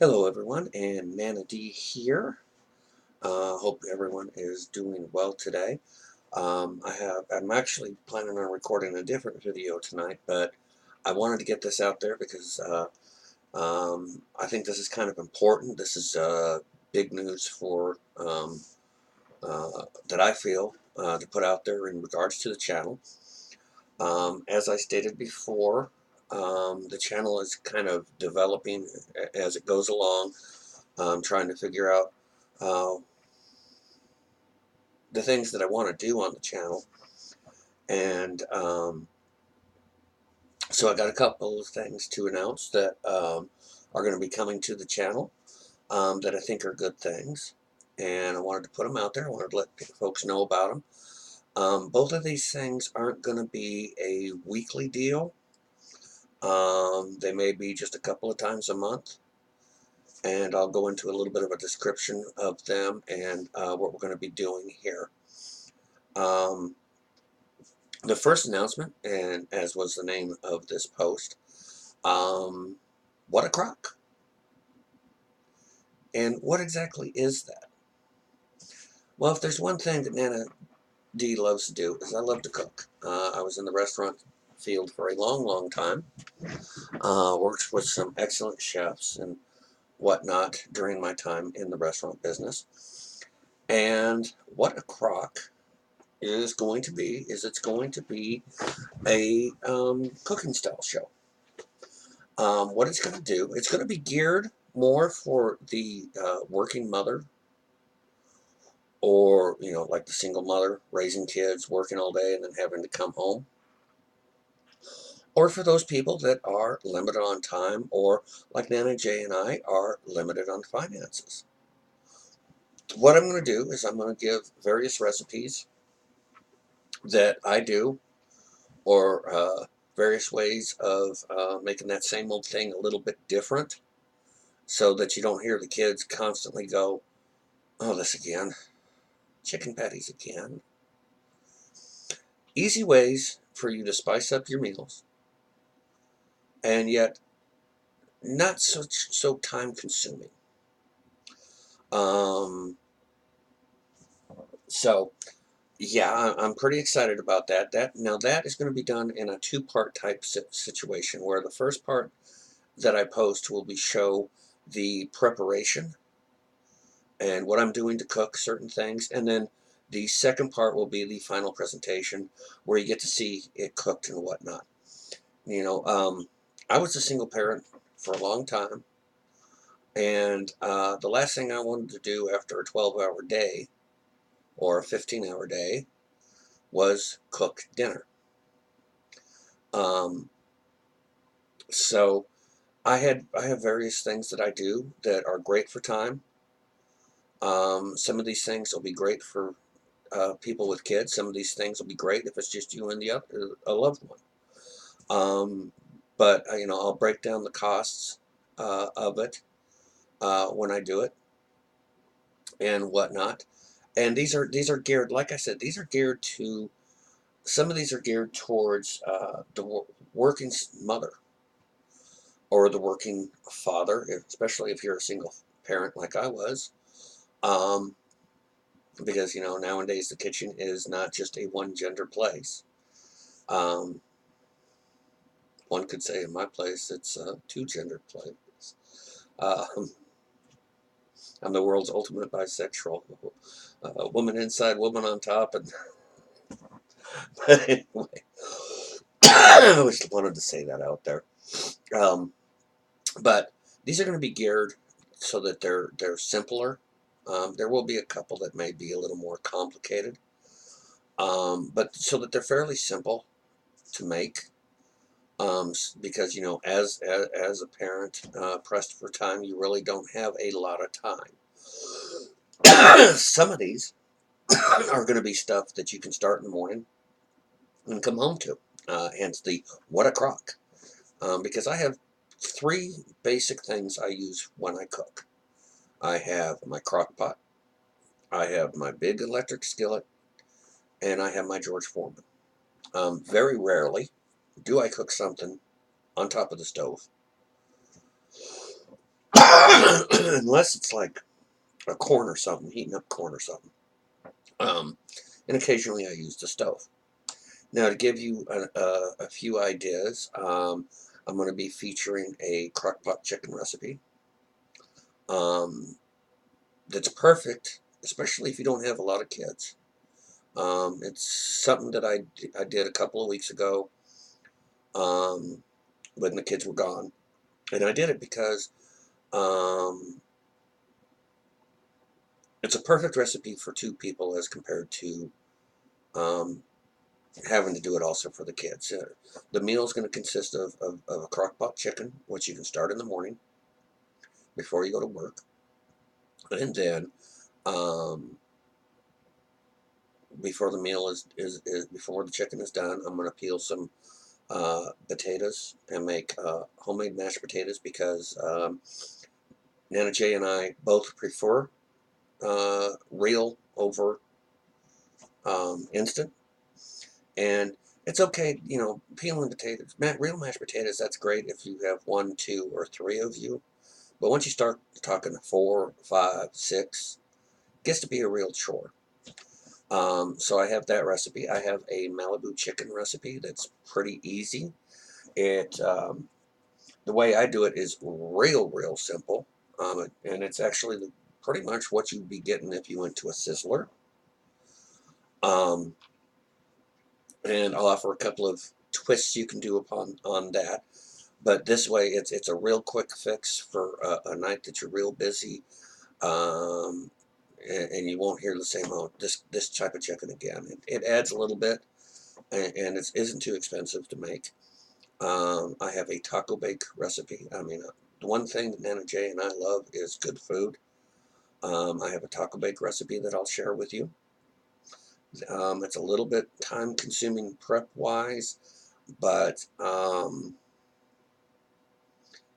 Hello everyone, and Nana D here. Hope everyone is doing well today. I'm actually planning on recording a different video tonight, but I wanted to get this out there because I think this is kind of important. This is big news for that I feel to put out there in regards to the channel. As I stated before, the channel is kind of developing as it goes along. I'm trying to figure out uh, the things that I want to do on the channel. And so I got a couple of things to announce that are going to be coming to the channel that I think are good things. And I wanted to put them out there. I wanted to let folks know about them. Both of these things aren't going to be a weekly deal. They may be just a couple of times a month. And I'll go into a little bit of a description of them and what we're going to be doing here. The first announcement, and as was the name of this post, what a crock. And what exactly is that? Well, if there's one thing that Nana D loves to do, is I love to cook. I was in the restaurant field for a long, long time. Worked with some excellent chefs and whatnot during my time in the restaurant business. And what a crock is going to be, is it's going to be a cooking style show. What it's going to do, it's going to be geared more for the working mother, or like the single mother raising kids, working all day and then having to come home, or for those people that are limited on time, or like Nana J and I are limited on finances. What I'm going to do is I'm going to give various recipes that I do, or various ways of making that same old thing a little bit different, so that you don't hear the kids constantly go, "Oh, this again, chicken patties again." Easy ways for you to spice up your meals, and yet not so time consuming. Um, so yeah, I'm pretty excited about that. That is going to be done in a two-part type situation, where the first part that I post will be show the preparation and what I'm doing to cook certain things, and then the second part will be the final presentation, where you get to see it cooked and whatnot. You know, I was a single parent for a long time, and the last thing I wanted to do after a 12-hour day or a 15-hour day was cook dinner. Um, so I have various things that I do that are great for time. Some of these things will be great for people with kids. Some of these things will be great if it's just you and the other, a loved one. Um, but I'll break down the costs of it when I do it and whatnot. And these are geared, like I said, these are geared to. Some of these are geared towards the working mother or the working father, especially if you're a single parent like I was. Um, because nowadays the kitchen is not just a one gender place. Um, one could say in my place it's a two gender place. Um, I'm the world's ultimate bisexual. Woman inside, woman on top, and but anyway, I just wanted to say that out there. Um, but these are going to be geared so that they're simpler. There will be a couple that may be a little more complicated, but so that they're fairly simple to make. Because as a parent pressed for time, you really don't have a lot of time. Some of these are going to be stuff that you can start in the morning and come home to. Hence the what a crock. Because I have three basic things I use when I cook. I have my crock pot, I have my big electric skillet, and I have my George Foreman. Very rarely do I cook something on top of the stove. Unless it's like a corn or something, heating up corn or something. Um, and occasionally I use the stove. Now, to give you a few ideas, I'm going to be featuring a crock pot chicken recipe. Um, that's perfect, especially if you don't have a lot of kids. It's something that I did a couple of weeks ago um, when the kids were gone. And I did it because um, it's a perfect recipe for two people as compared to um, having to do it also for the kids. The meal is going to consist of a crock pot chicken, which you can start in the morning before you go to work. And then um, before the meal is before the chicken is done, I'm going to peel some potatoes and make homemade mashed potatoes because Nana Jay and I both prefer real over instant. And it's okay, you know, peeling potatoes, real mashed potatoes, that's great if you have one, two, or three of you. But once you start talking four, five, six, it gets to be a real chore. So I have that recipe. I have a Malibu chicken recipe that's pretty easy. It The way I do it is real simple, and it's actually pretty much what you'd be getting if you went to a Sizzler. Um, and I'll offer a couple of twists you can do upon on that. But this way, it's a real quick fix for a night that you're real busy, um, and you won't hear the same this type of chicken again. It adds a little bit, and it isn't too expensive to make. I have a taco bake recipe. I mean, the one thing that Nana Jay and I love is good food. I have a taco bake recipe that I'll share with you. It's a little bit time consuming prep wise, but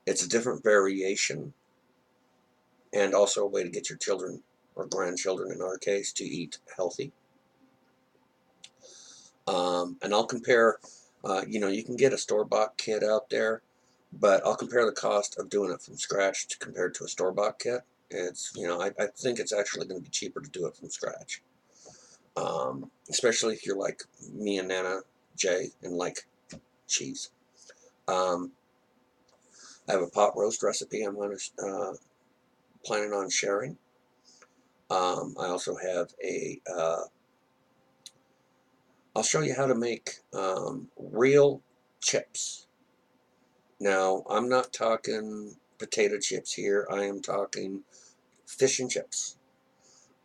it's a different variation and also a way to get your children or grandchildren in our case to eat healthy. And I'll compare, you know, you can get a store-bought kit out there, but I'll compare the cost of doing it from scratch to compared to a store-bought kit. It's, you know, I think it's actually going to be cheaper to do it from scratch. Especially if you're like me and Nana Jay and like cheese. Um, I have a pot roast recipe I'm going to planning on sharing. I also have I'll show you how to make real chips. Now, I'm not talking potato chips here. I am talking fish and chips.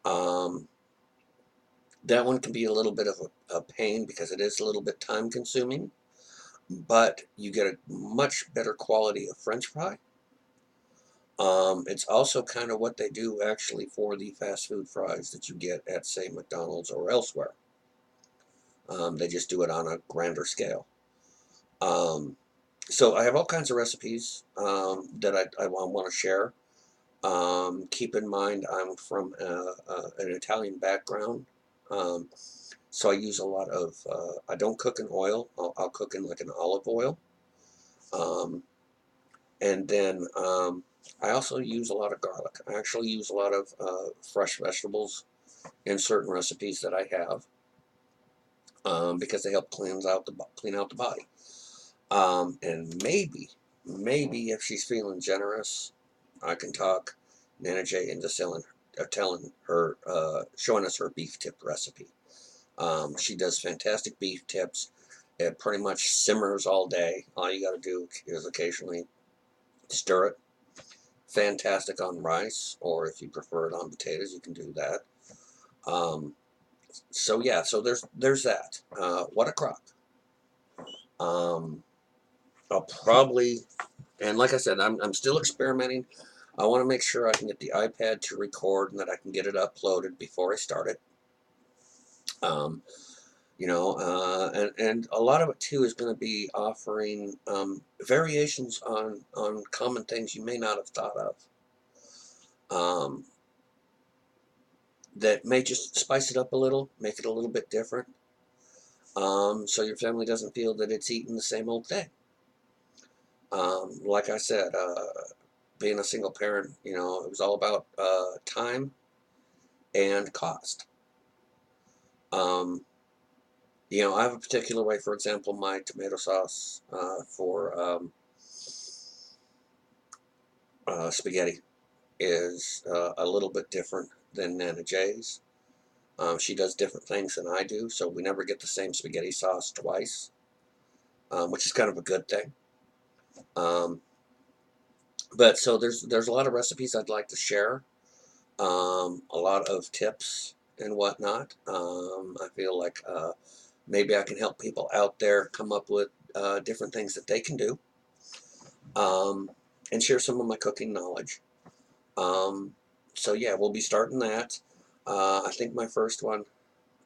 Um, that one can be a little bit of a pain because it is a little bit time consuming, but you get a much better quality of French fry. It's also kind of what they do actually for the fast food fries that you get at, say, McDonald's or elsewhere. They just do it on a grander scale. Um, so I have all kinds of recipes that I want to share. Keep in mind I'm from an Italian background, um, so I use a lot of. I don't cook in oil. I'll cook in like an olive oil, um, and then I also use a lot of garlic. I actually use a lot of fresh vegetables in certain recipes that I have because they help clean out the body. And maybe if she's feeling generous, I can talk Nana Jay into telling her, showing us her beef tip recipe. She does fantastic beef tips. It pretty much simmers all day. All you got to do is occasionally stir it. Fantastic on rice, or if you prefer it on potatoes, you can do that. Um, so yeah, so there's that. What a crock. Um, I'll probably, and like I said, I'm still experimenting. I want to make sure I can get the iPad to record and that I can get it uploaded before I start it. Um, and a lot of it too is going to be offering variations on common things you may not have thought of. Um, that may just spice it up a little, make it a little bit different, so your family doesn't feel that it's eating the same old thing. Like I said, being a single parent, it was all about time and cost. Um, I have a particular way. For example, my tomato sauce for spaghetti is a little bit different than Nana Jay's. She does different things than I do, so we never get the same spaghetti sauce twice, which is kind of a good thing. Um, but so there's a lot of recipes I'd like to share, a lot of tips and whatnot. I feel like maybe I can help people out there come up with different things that they can do, um, and share some of my cooking knowledge. Um, so yeah, we'll be starting that. I think my first one,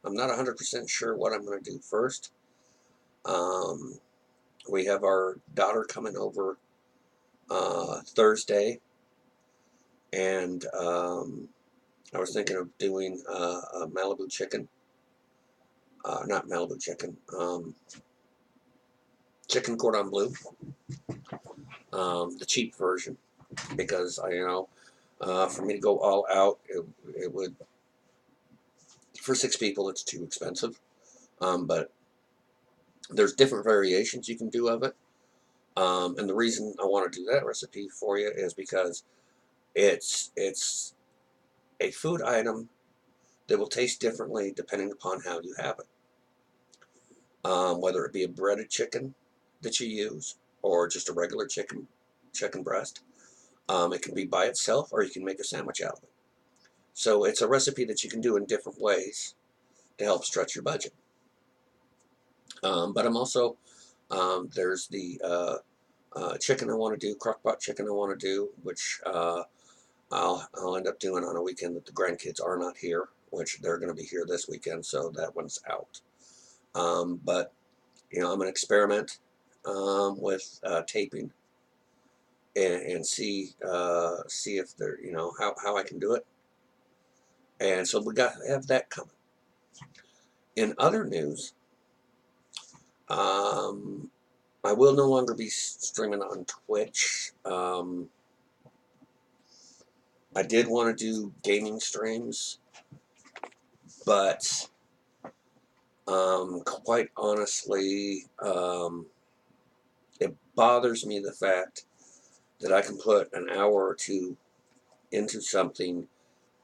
I'm not 100% sure what I'm going to do first. Um, we have our daughter coming over Thursday, and I was thinking of doing a Malibu chicken, not Malibu chicken, chicken cordon bleu, the cheap version, because for me to go all out, it would, for 6 people, it's too expensive. But there's different variations you can do of it. And the reason I want to do that recipe for you is because it's a food item that will taste differently depending upon how you have it. Whether it be a breaded chicken that you use or just a regular chicken breast. It can be by itself, or you can make a sandwich out of it. So it's a recipe that you can do in different ways to help stretch your budget. But I'm also, there's the chicken I want to do, crock pot chicken I want to do, which I'll end up doing on a weekend that the grandkids are not here, which they're going to be here this weekend, so that one's out. But I'm going to experiment with taping and see if they're how I can do it. And so we got have that coming. In other news, um, I will no longer be streaming on Twitch. I did want to do gaming streams, but quite honestly, it bothers me the fact that I can put an hour or two into something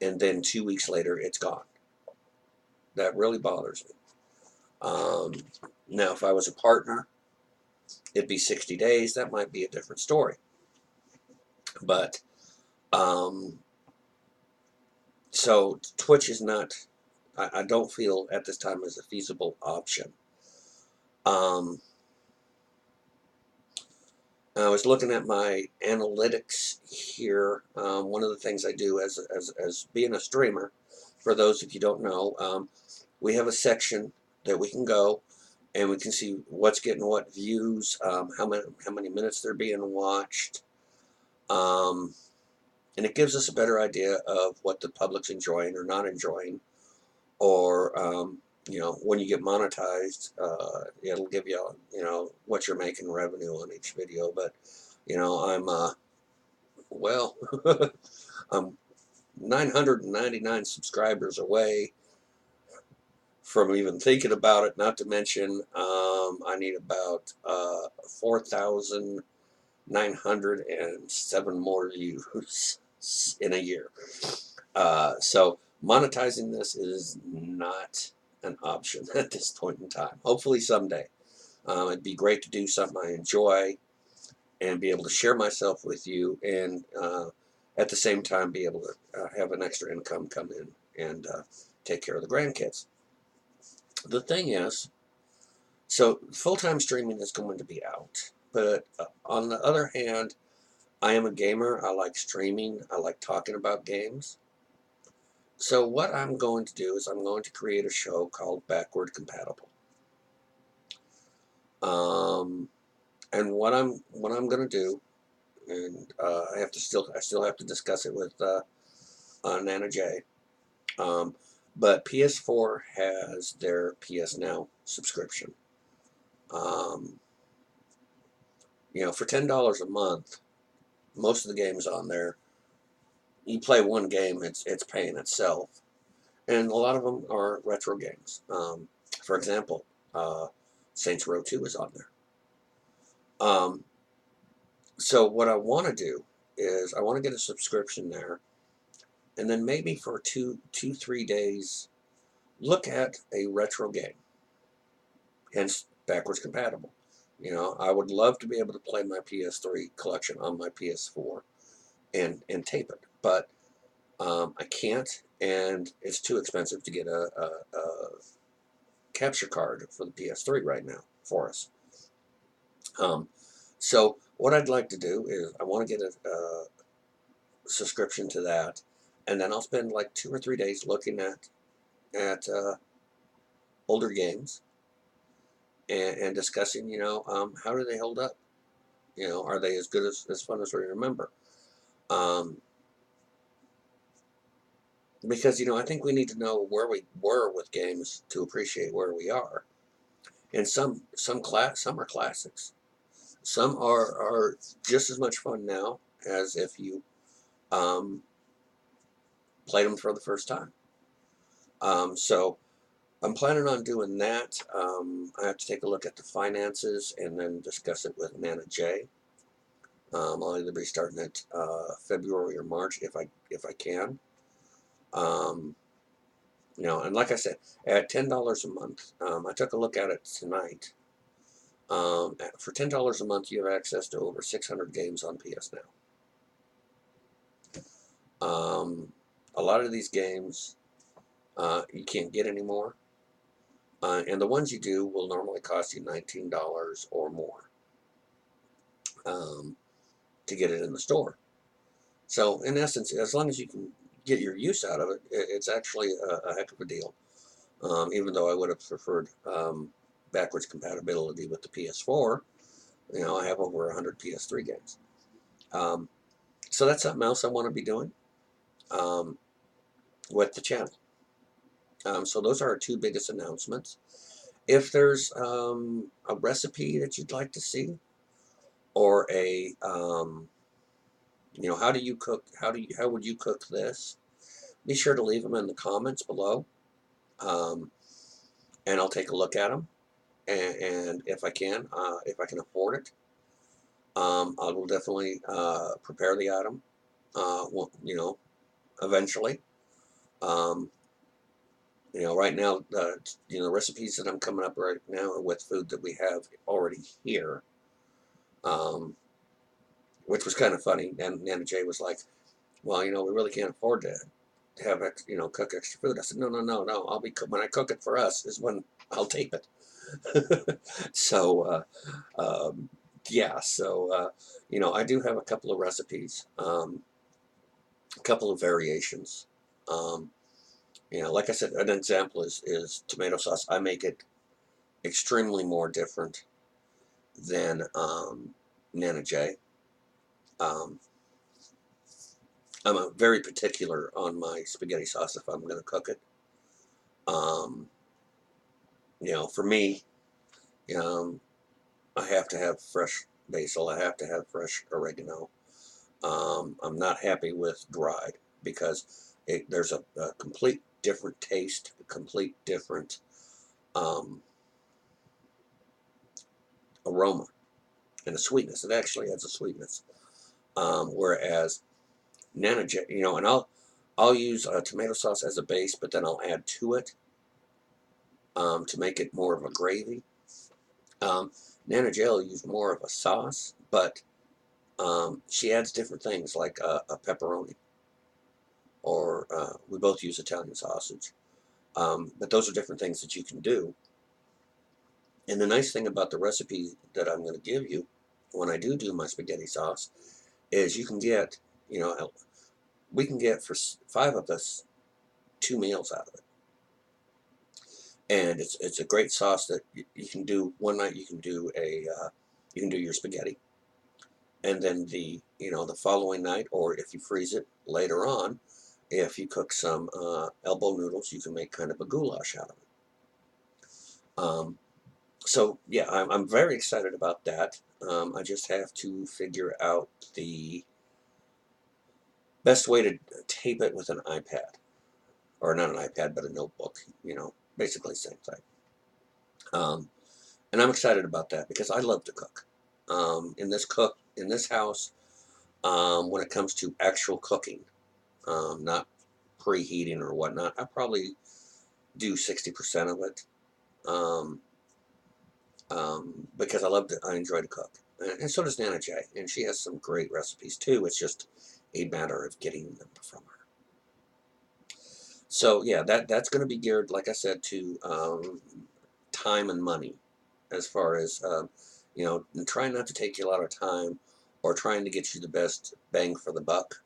and then 2 weeks later it's gone. That really bothers me. Now, if I was a partner, it'd be 60 days. That might be a different story. But um, so Twitch is not, I don't feel at this time as a feasible option. Um, I was looking at my analytics here. One of the things I do as being a streamer, for those of you don't know, we have a section that we can go and we can see what's getting what views, how many minutes they're being watched, and it gives us a better idea of what the public's enjoying or not enjoying, or when you get monetized, it'll give you what you're making revenue on each video. But I'm well, I'm 999 subscribers away from even thinking about it. Not to mention, I need about 4,907 more views in a year. So monetizing this is not an option at this point in time. Hopefully someday. It'd be great to do something I enjoy and be able to share myself with you, and at the same time be able to have an extra income come in and take care of the grandkids. The thing is, so full-time streaming is going to be out, but on the other hand, I am a gamer. I like streaming. I like talking about games. So what I'm going to do is I'm going to create a show called Backward Compatible. And what I'm going to do, and I still have to discuss it with Nana J. But PS4 has their PS Now subscription. Um, For $10 a month, most of the games on there, you play one game, it's paying itself, and a lot of them are retro games. For example, Saints Row 2 is on there. Um, so what I want to do is I want to get a subscription there, and then maybe for 3 days, look at a retro game, hence backwards compatible. I would love to be able to play my PS3 collection on my PS4 and tape it, but I can't, and it's too expensive to get a capture card for the PS3 right now for us. So what I'd like to do is I want to get a subscription to that, and then I'll spend like 2 or 3 days looking at older games and discussing, how do they hold up? Are they as good as fun as we remember? Um, because I think we need to know where we were with games to appreciate where we are. And some are classics. Some are just as much fun now as if you um, played them for the first time. So I'm planning on doing that. I have to take a look at the finances and then discuss it with Nana J. I'll either be starting at February or March if I can. And like I said, at $10 a month, I took a look at it tonight. For $10 a month, you have access to over 600 games on PS Now. A lot of these games you can't get anymore, and the ones you do will normally cost you $19 or more to get it in the store. So, in essence, as long as you can get your use out of it, it's actually a heck of a deal. Even though I would have preferred backwards compatibility with the PS4, I have over 100 PS3 games. So that's something else I want to be doing um, with the channel. So those are our two biggest announcements. If there's a recipe that you'd like to see, or how do you cook? How would you cook this? Be sure to leave them in the comments below, um, and I'll take a look at them. And if I can afford it, I will definitely prepare the item. Eventually. Um, right now, the recipes that I'm coming up right now are with food that we have already here, um, which was kind of funny. And Nana J was like, "Well, we really can't afford to have cook extra food." I said, "No, no, no, no. When I cook it for us is when I'll tape it." So, yeah. So, I do have a couple of recipes, a couple of variations. Um, like I said, an example is tomato sauce. I make it extremely more different than Nana J. Um, I'm a very particular on my spaghetti sauce if I'm going to cook it. Um, for me, um, I have to have fresh basil. I have to have fresh oregano. I'm not happy with dried because there's a complete different taste, a complete different um, aroma and a sweetness. It actually has a sweetness. Whereas Nana J, and I'll use tomato sauce as a base, but then I'll add to it to make it more of a gravy. Um, Nana J will use more of a sauce, but she adds different things like a pepperoni, or we both use Italian sausage. But those are different things that you can do. And the nice thing about the recipe that I'm going to give you when I do my spaghetti sauce is you can get, we can get for 5 of us 2 meals out of it. And it's a great sauce that you can do one night. You can do you can do your spaghetti, and then the following night, or if you freeze it later on, if you cook some elbow noodles, you can make kind of a goulash out of it. So yeah, I'm very excited about that. I just have to figure out the best way to tape it with an iPad, or not an iPad, but a notebook. Basically same thing. Um, and I'm excited about that because I love to cook. In this house, when it comes to actual cooking, not preheating or whatnot, I probably do 60% of it. Um, because I enjoy to cook, and so does Nana Jay, and she has some great recipes too. It's just a matter of getting them from her. So yeah, that's going to be geared, like I said, to time and money, as far as trying not to take you a lot of time, or trying to get you the best bang for the buck.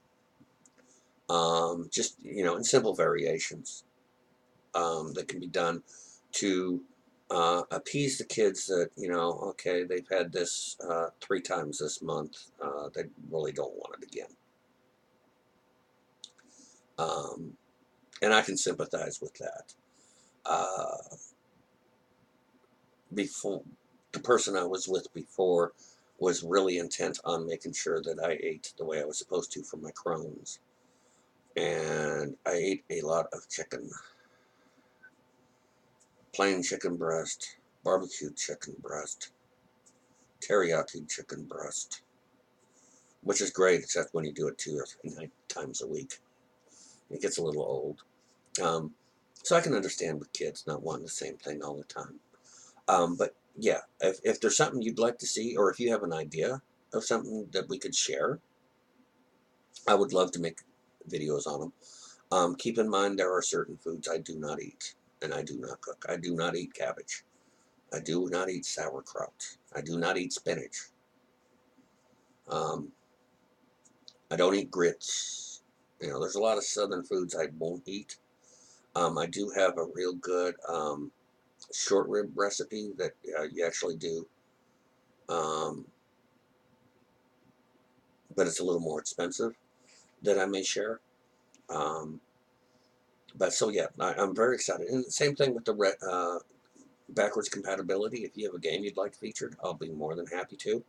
Just in simple variations that can be done to appease the kids that, okay, they've had this 3 times this month. They really don't want it again. Um, and I can sympathize with that. Uh, before the person I was with before was really intent on making sure that I ate the way I was supposed to for my Crohn's. And I ate a lot of chicken, plain chicken breast, barbecue chicken breast, teriyaki chicken breast, which is great, except when you do it 2 or 3 times a week. It gets a little old. Um, so I can understand with kids not wanting the same thing all the time. But yeah, if there's something you'd like to see, or if you have an idea of something that we could share, I would love to make videos on them. Keep in mind there are certain foods I do not eat, and I do not cook. I do not eat cabbage. I do not eat sauerkraut. I do not eat spinach. Um, I don't eat grits. There's a lot of southern foods I won't eat. I do have a real good short rib recipe that you actually do, um, but it's a little more expensive, that I may share. Um, but so yeah, I'm very excited. And the same thing with the backwards compatibility. If you have a game you'd like featured, I'll be more than happy to.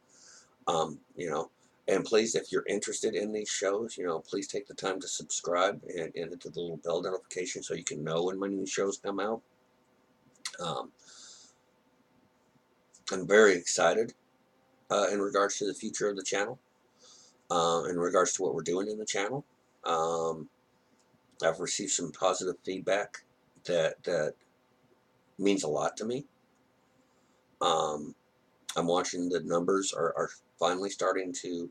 Um, you know, and please, if you're interested in these shows, please take the time to subscribe and hit the little bell notification so you can know when my new shows come out. Um, I'm very excited in regards to the future of the channel, in regards to what we're doing in the channel. Um, I've received some positive feedback that means a lot to me. Um, I'm watching the numbers are finally starting to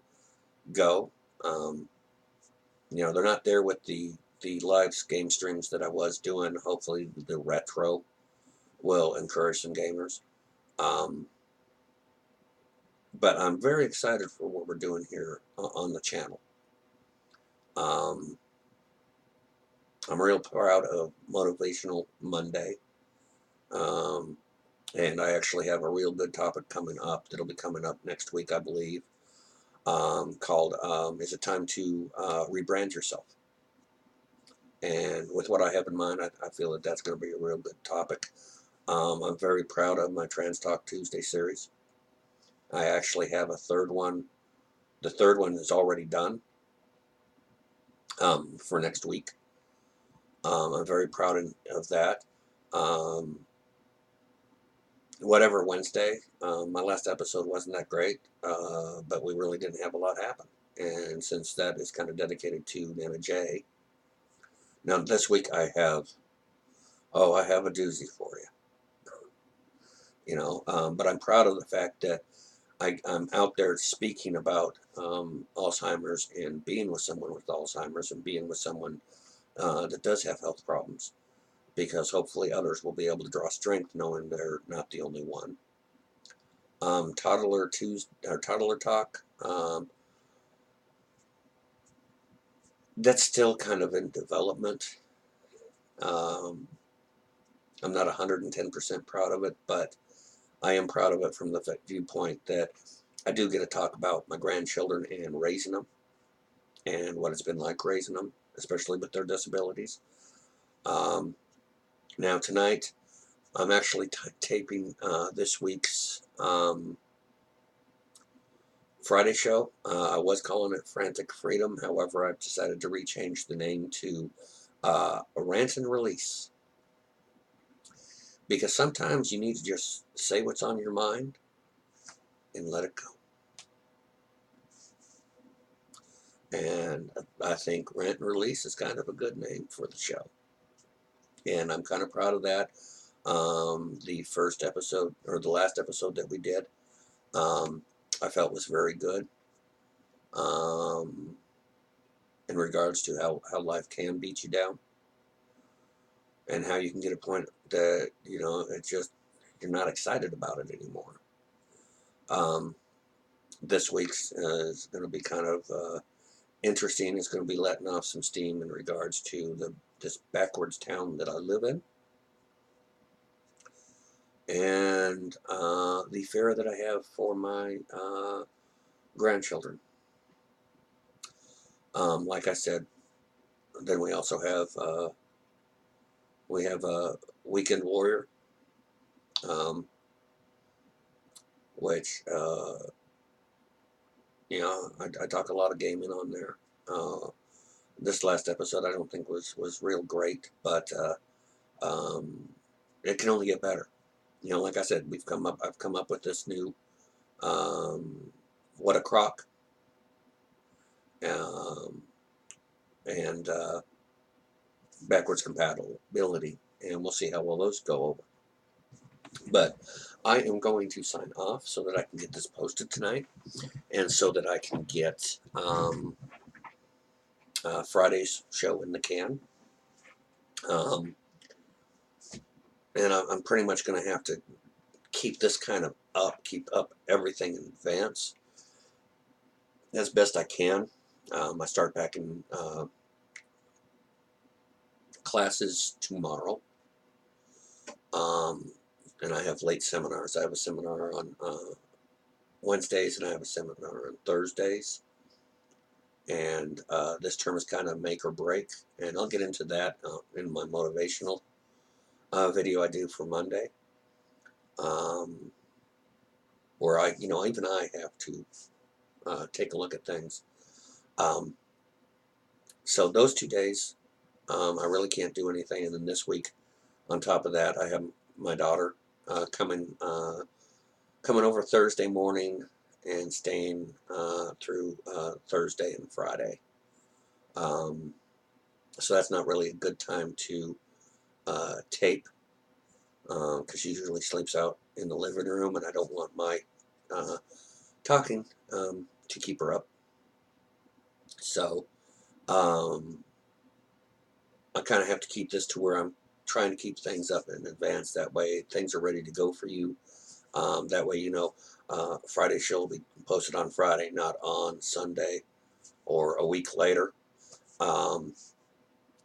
go. Um, they're not there with the live game streams that I was doing. Hopefully, the retro will encourage some gamers. Um, but I'm very excited for what we're doing here on the channel. Um, I'm real proud of Motivational Monday. Um, and I actually have a real good topic coming up that'll be coming up next week, I believe, called Is It Time to Rebrand Yourself? And with what I have in mind, I feel that that's going to be a real good topic. I'm very proud of my Trans Talk Tuesday series. I actually have a third one. The third one is already done for next week. I'm very proud of that. Um, whatever Wednesday, my last episode wasn't that great, but we really didn't have a lot happen. And since that is kind of dedicated to Nana J, now this week I have a doozy for you. But I'm proud of the fact that I'm out there speaking about Alzheimer's, and being with someone with Alzheimer's, and being with someone that does have health problems, because hopefully others will be able to draw strength knowing they're not the only one. Toddler Tuesday, or Toddler Talk, that's still kind of in development. Um, I'm not 110% proud of it, but I am proud of it from the viewpoint that I do get to talk about my grandchildren and raising them, and what it's been like raising them, especially with their disabilities. Um, now tonight, I'm actually taping this week's Friday show. I was calling it Frantic Freedom. However, I've decided to rechange the name to A Rant and Release. Because sometimes you need to just say what's on your mind and let it go. And I think Rant and Release is kind of a good name for the show. And I'm kind of proud of that. The first episode, or the last episode that we did, I felt was very good. Um, in regards to how life can beat you down and how you can get a point that, it's just, you're not excited about it anymore. This week's is going to be kind of interesting. It's going to be letting off some steam in regards to this backwards town that I live in, and the fear that I have for my grandchildren. Like I said, then we also have a Weekend Warrior, um, which I talk a lot of gaming on there. This last episode I don't think was real great, but it can only get better. Like I said, I've come up with this new What a Crock, um, and backwards compatibility, and we'll see how well those go over. But I am going to sign off so that I can get this posted tonight, and so that I can get Friday's show in the can. And I'm pretty much going to have to keep this kind of keep up everything in advance as best I can. I start back in classes tomorrow, and I have late seminars. I have a seminar on Wednesdays, and I have a seminar on Thursdays. And this term is kind of make or break, and I'll get into that in my motivational video I do for Monday, where even I have to take a look at things. So those 2 days, I really can't do anything. And then this week, on top of that, I have my daughter coming over Thursday morning and staying through Thursday and Friday. So that's not really a good time to tape, because she usually sleeps out in the living room, and I don't want my talking to keep her up. So I kind of have to keep this to where I'm trying to keep things up in advance. That way things are ready to go for you. That way, Friday's show will be posted on Friday, not on Sunday or a week later.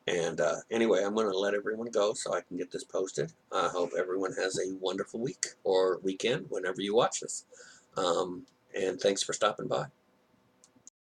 And anyway, I'm going to let everyone go so I can get this posted. I hope everyone has a wonderful week or weekend whenever you watch this. And thanks for stopping by.